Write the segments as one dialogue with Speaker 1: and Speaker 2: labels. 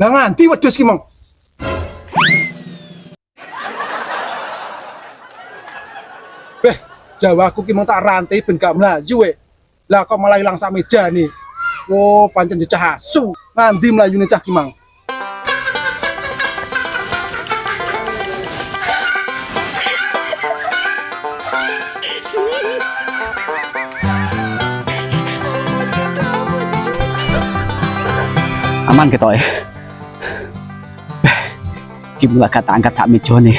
Speaker 1: Lah nganti wedhus ki, Mong. Beh, Jawaku ki mong tak rantai ben gak mlayu we. Lah kok malah ilang sak meja nih. Oh, pancen cah asu. Nganti mlayune cah ki, Mang.
Speaker 2: Aman ketoke. Gimana kata angkat sak mejone.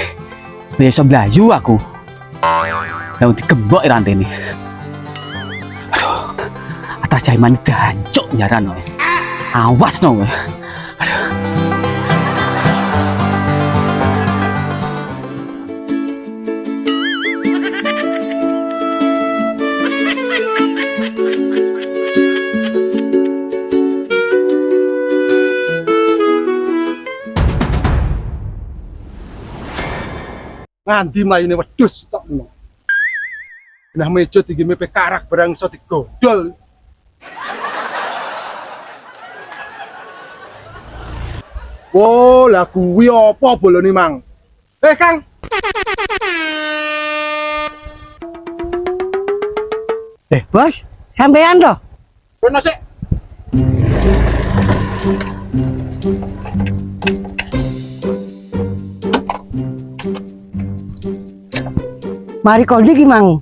Speaker 2: Wis iso mlayu aku. Lah digembok rantene. Aduh. Atas jaiman gancuk nyaran kowe. Awas no kowe.
Speaker 1: Nganti mlayune wedhus tok ngono. Nah meja digime karak barang iso digodol. Oh, lah kuwi apa bolone, Mang? Kang.
Speaker 3: Bos, sampean toh?
Speaker 1: Kono sik.
Speaker 3: Mari kau iki mang.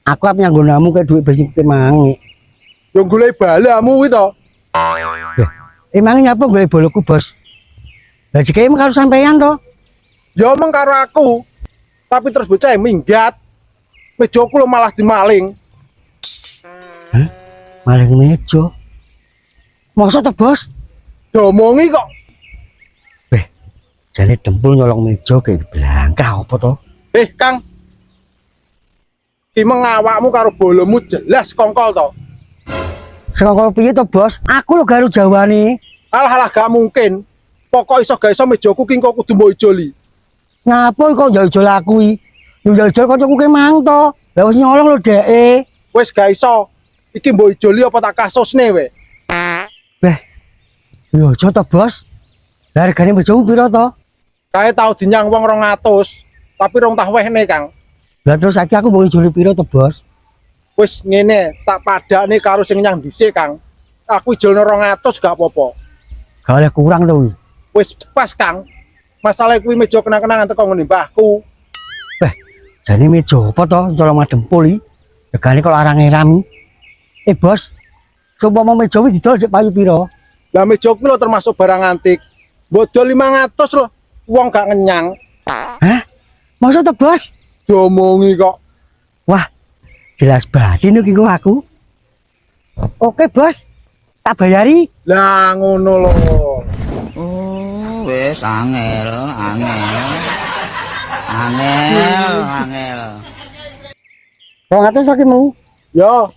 Speaker 3: Aku ap nyanggonamu ke duit besi mangi.
Speaker 1: Yo golek balamu kuwi to.
Speaker 3: Emangnya nyapa golek boloku, Bos? Lah jeke emang karo sampean toh?
Speaker 1: Ya omong karo aku. Tapi terus bocah minggat. Mejoku lo malah dimaling.
Speaker 3: Hah? Maling meja. Masa toh, Bos?
Speaker 1: Diomongi kok.
Speaker 3: Jane dempul nyolong meja kayak belangkah apa toh?
Speaker 1: Kang. Ki mengawakmu karo bolomu jelas kongkol to.
Speaker 3: Sekongkol piye toh, Bos? Aku lo garu jawane.
Speaker 1: Alah gak mungkin. Pokok iso gak iso mejoku ki kok kudu mbok ijoli.
Speaker 3: Ngapa kok jol-jol aku iki? Yo jol-jol kancaku ki mang to. Lah wis nyolong lo deke.
Speaker 1: Wis gak iso. Iki mbok ijoli apa tak kasusne we.
Speaker 3: Yo aja to, Bos. Lah regane mejamu piro to?
Speaker 1: Kae tau dinyang wong 200, tapi rong tah wehne, Kang.
Speaker 3: Lah terus saiki aku mau ijoli piro to, Bos?
Speaker 1: Wis ngene, tak padakne karo sing nyang dhisik, Kang. Aku ijolno 200 gak apa-apa.
Speaker 3: Gak oleh kurang to kuwi.
Speaker 1: Wis pas, Kang. Masalah kuwi meja kenang-kenangan teko ngene mbahku.
Speaker 3: Jane meja apa to colong madempul iki? Regane kok larang ngerami. Bos. Supaya meja wis didol sik payu piro?
Speaker 1: Lah meja kuwi lho termasuk barang antik. Mbok dol 500 lho. Wong gak ngenyang.
Speaker 3: Hah? Masa to, Bos?
Speaker 1: Diomongi kok.
Speaker 3: Wah, jelas batin iki kok aku. Oke, Bos. Tak bayari.
Speaker 1: Lah ngono lho.
Speaker 4: Oh, wis angel.
Speaker 3: Wong atus iki mau.
Speaker 1: Ya,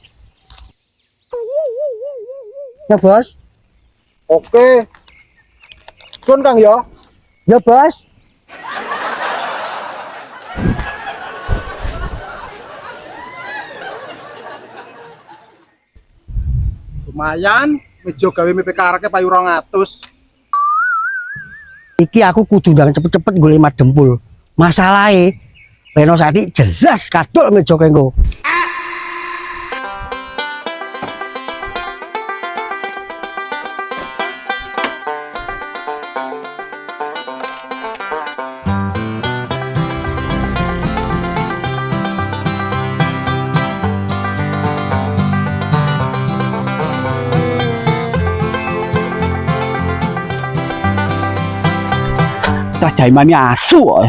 Speaker 3: Ya, Bos.
Speaker 1: oke. Sun, Kang ya.
Speaker 3: Ya, Bos.
Speaker 1: Lumayan, meja gawe mepek karake payu 200.
Speaker 3: Iki aku kudu ndang cepet-cepet golek madempul. Masalahe renovasi jelas kadol meja kengko.
Speaker 2: Atas jaimannya asu kowe.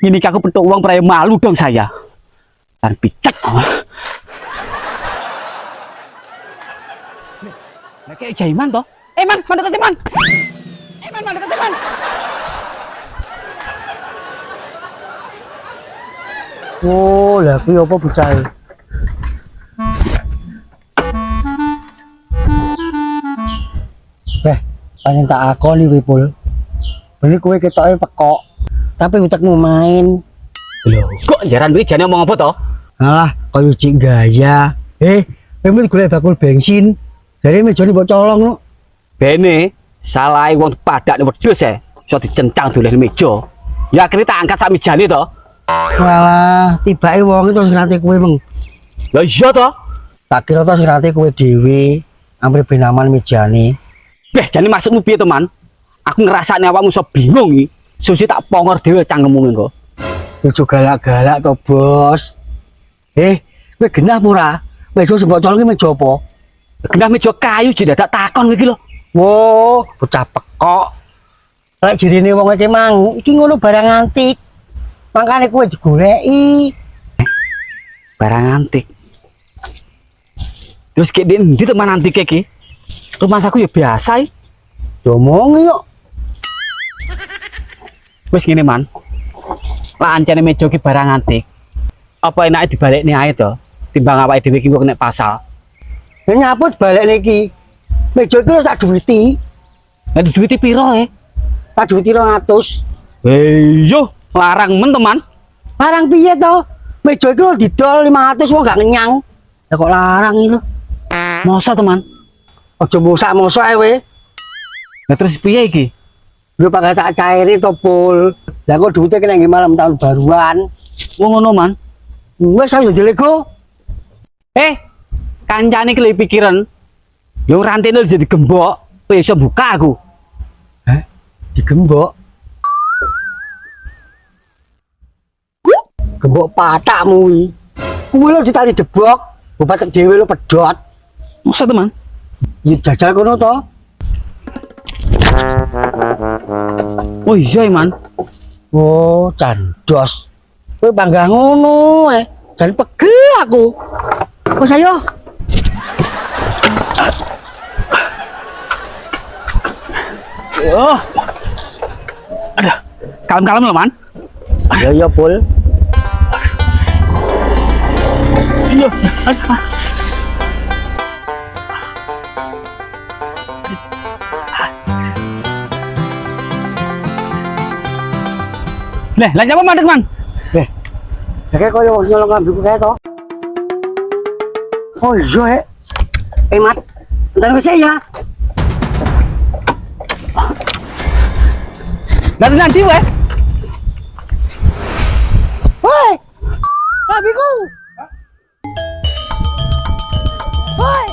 Speaker 2: Ini aku petuk uang peraya malu dong saya. Dan picek. Lah kayak jaiman toh. Man, mana kasih man? Mana kasih man?
Speaker 3: Oh, lah kuwi apa bocah e? Pancen tak akoni kuwi, Pul. Beli kowe ketoke pekok, tapi utekmu main.
Speaker 2: Lho, kok jaran kuwi jane omong apa toh?
Speaker 3: Alah, koyo cik gaya. Kowe golek bakul bensin. Jare mejane mbok colong no.
Speaker 2: Bene, Salah wong padak ning wedhus e, iso dicencang dolen meja. Ya akhirnya tak angkat sak mejane to.
Speaker 3: Walah, tibake wong itu sirate kowe meng.
Speaker 2: Lah iya to.
Speaker 3: Tak kira to sirate kowe dhewe, ambil benaman mejane.
Speaker 2: Beh, jane maksudmu piye to, Man? Aku ngrasakne awakmu iso bingung iki. Susi tak pongor dhewe cangkemmu engko.
Speaker 3: Ojo galak-galak to, Bos. Kowe genah apa ora? Meja sing mbok colongi meja apa?
Speaker 2: Genah meja kayu jedadak takon iki lho.
Speaker 3: Wo, bocah pekok. Lek jirine wong iki mang, iki ngono barang antik. Makane kowe digoleki.
Speaker 2: Barang antik. Terus ki ndi to Man antik iki? Rumah saku ya biasa iki.
Speaker 3: Domongi yo.
Speaker 2: Wis ngene Man. Lah ancene meja ki barang antik. Apa enake dibalekne ae to? Timbang awake dhewe ki kena pasal.
Speaker 3: Ya nyaput balik niki. Meja iki sak duwiti.
Speaker 2: Lah duwite piro
Speaker 3: Tak duwiti 200.
Speaker 2: Yo, larang men teman.
Speaker 3: Larang piye to? Meja iki lho didol 500 wong gak ngenyang. Lah kok larang iki lho.
Speaker 2: Masa teman?
Speaker 3: Aja mosak-mosak ae we.
Speaker 2: Lah terus piye iki?
Speaker 3: Lho pakai tak cairi to, Pul. Lah kok duwite kena nggih malam tahun baruan.
Speaker 2: Wong ngono Man.
Speaker 3: Wes ayo jelego.
Speaker 2: Kancane ki pikiran. Yo rantene jadi gembok, kowe iso buka aku.
Speaker 3: Digembok. Gembok patakmu kuwi. Kuwi lho ditali debok, bapak dhewe lho pedhot.
Speaker 2: Masa teman?
Speaker 3: Ya jajal kono to.
Speaker 2: Oh iya Man.
Speaker 3: Oh, candos. Kowe bangga ngono jan pegel aku. Wes ayo.
Speaker 2: Oh. Aduh, kalem-kalem loh Man.
Speaker 3: Ya Pul.
Speaker 2: Iya. Lah, lah nyapa mandek Man?
Speaker 3: Ya kayak koyo nyolong ambilku kae to. Oh iya Mat. Entar wis ya.
Speaker 2: Nanti wes.
Speaker 3: Woi. Babiku. Woi.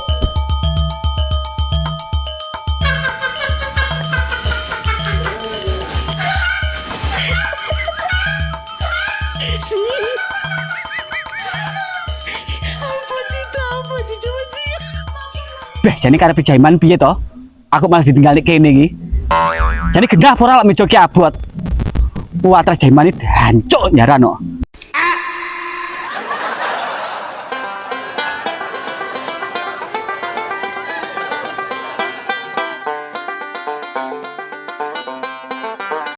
Speaker 2: Beh, jane karep jaiman piye to? Aku malah ditinggal kene iki. Jane gendah ora lek meja ki abot. Kuwatres jaiman iki hancuk njarano.